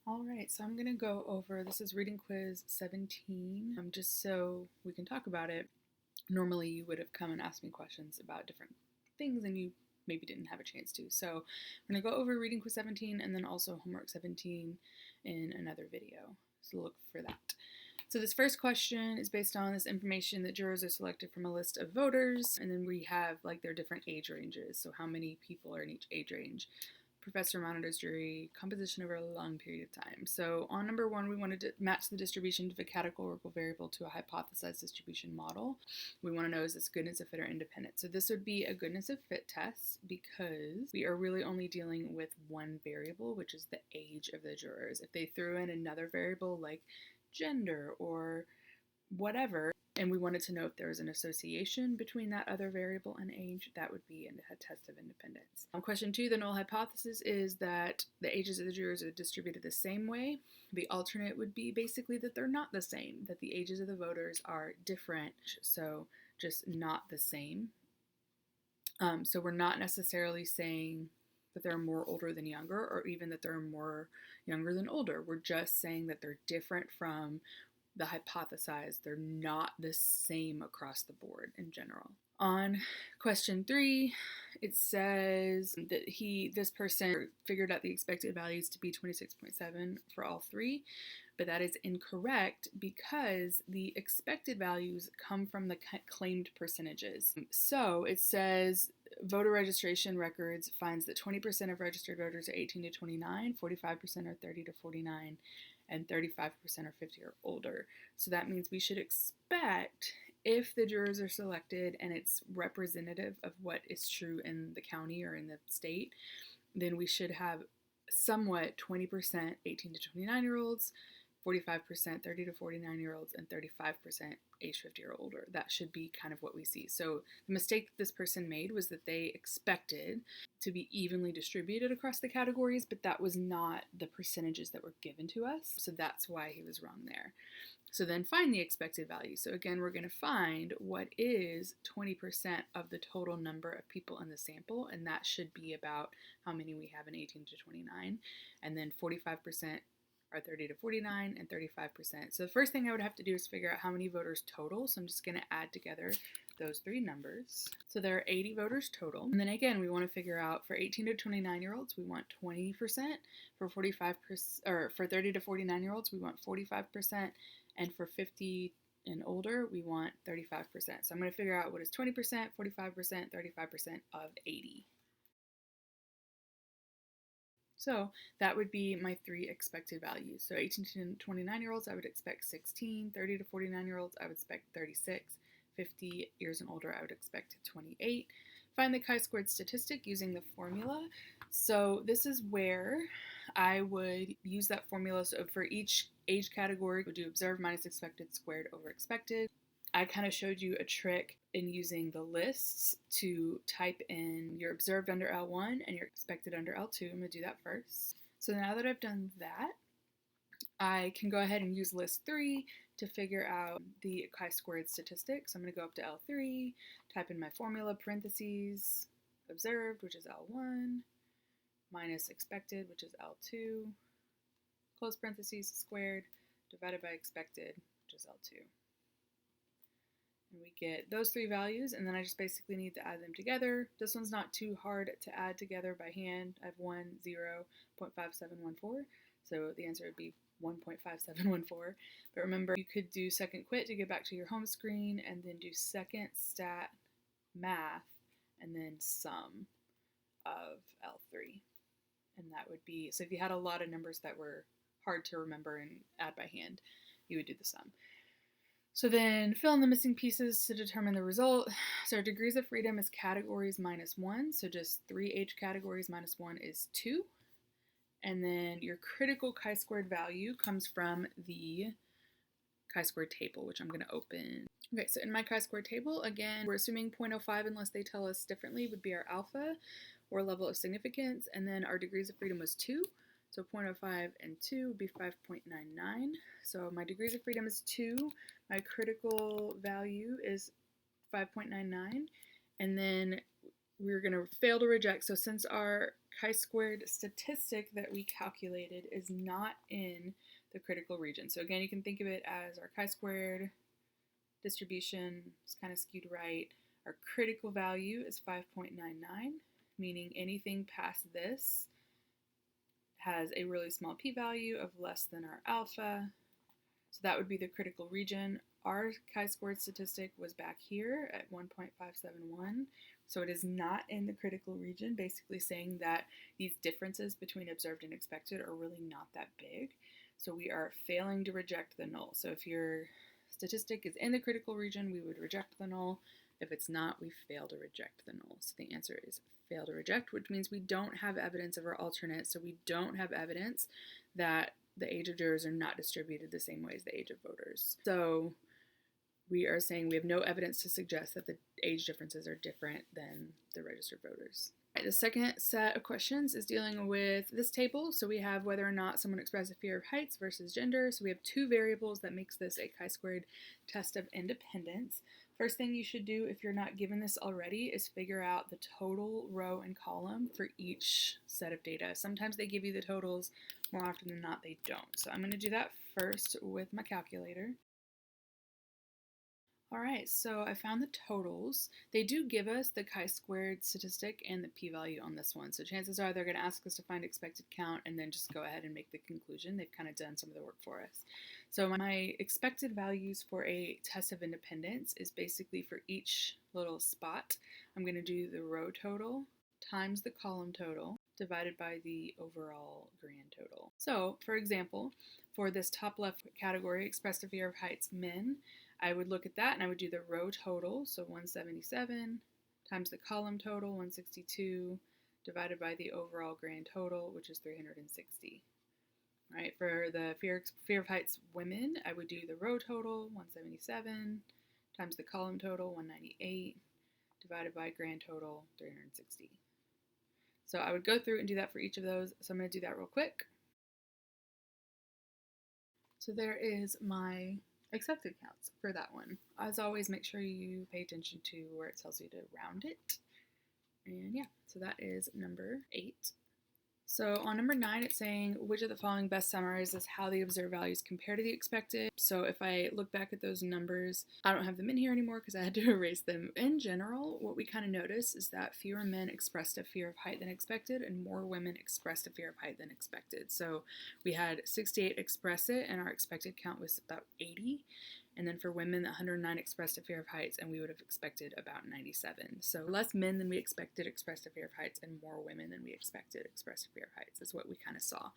All right, so I'm going to go over, this is reading quiz 17, just so we can talk about it. Normally you would have come and asked me questions about different things and you maybe didn't have a chance to. So I'm going to go over reading quiz 17 and then also homework 17 in another video. So look for that. So this first question is based on this information that jurors are selected from a list of voters, and then we have like their different age ranges. So how many people are in each age range. Professor monitors jury composition over a long period of time. So on number 1, we wanted to match the distribution of a categorical variable to a hypothesized distribution model. We want to know, is this goodness of fit or independent? So this would be a goodness of fit test because we are really only dealing with one variable, which is the age of the jurors. If they threw in another variable like gender or whatever, and we wanted to know if there was an association between that other variable and age, that would be a test of independence. Question 2, the null hypothesis is that the ages of the jurors are distributed the same way. The alternate would be basically that they're not the same, that the ages of the voters are different, so just not the same. So we're not necessarily saying that they're more older than younger, or even that they're more younger than older. We're just saying that they're different from the hypothesized. They're not the same across the board in general. On question 3, it says that this person figured out the expected values to be 26.7 for all 3, but that is incorrect because the expected values come from the claimed percentages. So it says voter registration records finds that 20% of registered voters are 18 to 29, 45% are 30 to 49, and 35% are 50 or older. So that means we should expect, if the jurors are selected and it's representative of what is true in the county or in the state, then we should have somewhat 20% 18 to 29-year-olds, 45% 30 to 49-year-olds, and 35% age 50 or older. That should be kind of what we see. So the mistake this person made was that they expected to be evenly distributed across the categories, but that was not the percentages that were given to us. So that's why he was wrong there. So then find the expected value. So again, we're going to find what is 20% of the total number of people in the sample, and that should be about how many we have in 18 to 29, and then 45% are 30 to 49 and 35%. So the first thing I would have to do is figure out how many voters total. So I'm just going to add together those 3 numbers. So there are 80 voters total. And then again, we want to figure out for 18 to 29-year-olds, we want 20%. For 45%, or for 30 to 49-year-olds, we want 45%. And for 50 and older, we want 35%. So I'm going to figure out what is 20%, 45%, 35% of 80. So that would be my 3 expected values. So 18 to 29-year-olds, I would expect 16. 30 to 49-year-olds, I would expect 36. 50 years and older, I would expect 28. Find the chi-squared statistic using the formula. So this is where I would use that formula. So for each age category, we'll do observed minus expected squared over expected. I kind of showed you a trick in using the lists to type in your observed under L1 and your expected under L2. I'm going to do that first. So now that I've done that, I can go ahead and use list 3 to figure out the chi-squared statistic. So I'm going to go up to L3, type in my formula, parentheses, observed, which is L1, minus expected, which is L2, close parentheses, squared, divided by expected, which is L2. And we get those 3 values, and then I just basically need to add them together. This one's not too hard to add together by hand. I have 0.5714, so the answer would be 1.5714. But remember, you could do second quit to get back to your home screen, and then do second stat math, and then sum of L3. And that would be, so if you had a lot of numbers that were hard to remember and add by hand, you would do the sum. So then fill in the missing pieces to determine the result. So our degrees of freedom is categories minus 1. So just 3 age categories minus 1 is 2. And then your critical chi-squared value comes from the chi-squared table, which I'm going to open. Okay, so in my chi-squared table, again, we're assuming 0.05 unless they tell us differently would be our alpha or level of significance. And then our degrees of freedom was 2. So 0.05 and 2 would be 5.99. So my degrees of freedom is 2. My critical value is 5.99. And then we're going to fail to reject. So since our chi-squared statistic that we calculated is not in the critical region. So again, you can think of it as our chi-squared distribution is kind of skewed right. Our critical value is 5.99, meaning anything past this has a really small p-value of less than our alpha. So that would be the critical region. Our chi-squared statistic was back here at 1.571. So it is not in the critical region, basically saying that these differences between observed and expected are really not that big. So we are failing to reject the null. So if your statistic is in the critical region, we would reject the null. If it's not, we fail to reject the null. So the answer is fail to reject, which means we don't have evidence of our alternate. So we don't have evidence that the age of jurors are not distributed the same way as the age of voters. So we are saying we have no evidence to suggest that the age differences are different than the registered voters. Right, the second set of questions is dealing with this table. So we have whether or not someone expressed a fear of heights versus gender. So we have two variables that makes this a chi-squared test of independence. First thing you should do if you're not given this already is figure out the total row and column for each set of data. Sometimes they give you the totals, more often than not they don't. So I'm going to do that first with my calculator. All right, so I found the totals. They do give us the chi-squared statistic and the p-value on this one. So chances are they're going to ask us to find expected count and then just go ahead and make the conclusion. They've kind of done some of the work for us. So my expected values for a test of independence is basically for each little spot. I'm going to do the row total times the column total divided by the overall grand total. So, for example, for this top left category, expressed a fear of heights men, I would look at that and I would do the row total, so 177 times the column total, 162, divided by the overall grand total, which is 360. All right, for the fear of heights women, I would do the row total, 177, times the column total, 198, divided by grand total, 360. So I would go through and do that for each of those. So I'm going to do that real quick. So there is my accepted counts for that one. As always, make sure you pay attention to where it tells you to round it. And yeah, so that is number 8. So on number 9, it's saying which of the following best summarizes how the observed values compare to the expected. So if I look back at those numbers, I don't have them in here anymore because I had to erase them. In general, what we kind of notice is that fewer men expressed a fear of height than expected and more women expressed a fear of height than expected. So we had 68 express it and our expected count was about 80. And then for women, 109 expressed a fear of heights, and we would have expected about 97. So less men than we expected expressed a fear of heights, and more women than we expected expressed a fear of heights, is what we kind of saw.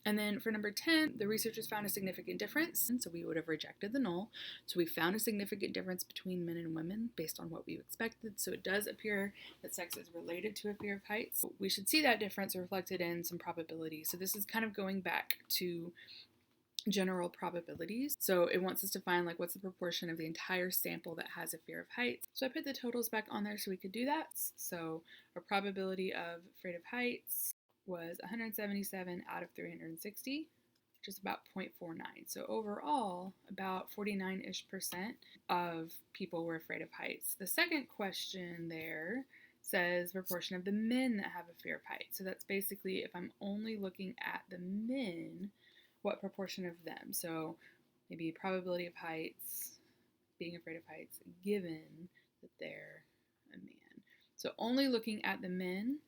And then for number 10, the researchers found a significant difference, and so we would have rejected the null. So we found a significant difference between men and women based on what we expected. So it does appear that sex is related to a fear of heights. We should see that difference reflected in some probability. So this is kind of going back to general probabilities. So it wants us to find like what's the proportion of the entire sample that has a fear of heights. So I put the totals back on there so we could do that. So our probability of afraid of heights was 177 out of 360, which is about 0.49. So overall, about 49-ish% of people were afraid of heights. The second question there says proportion of the men that have a fear of heights. So that's basically if I'm only looking at the men, what proportion of them? So maybe probability of heights, being afraid of heights, given that they're a man. So only looking at the men,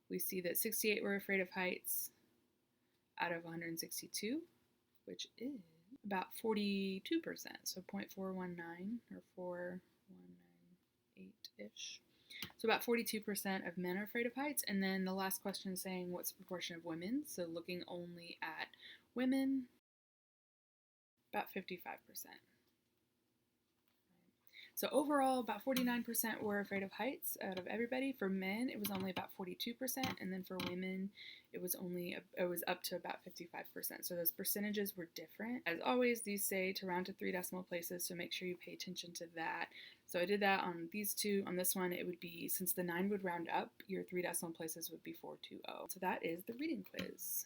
we see that 68 were afraid of heights out of 162, which is about 42%, so 0.419 or 418-ish. So about 42% of men are afraid of heights. And then the last question is saying what's the proportion of women? So looking only at women, about 55%. So overall, about 49% were afraid of heights out of everybody. For men, it was only about 42%, and then for women, it was up to about 55%. So those percentages were different. As always, these say to round to 3 decimal places, so make sure you pay attention to that. So I did that on these two. On this one, it would be, since the 9 would round up, your 3 decimal places would be 420. So that is the reading quiz.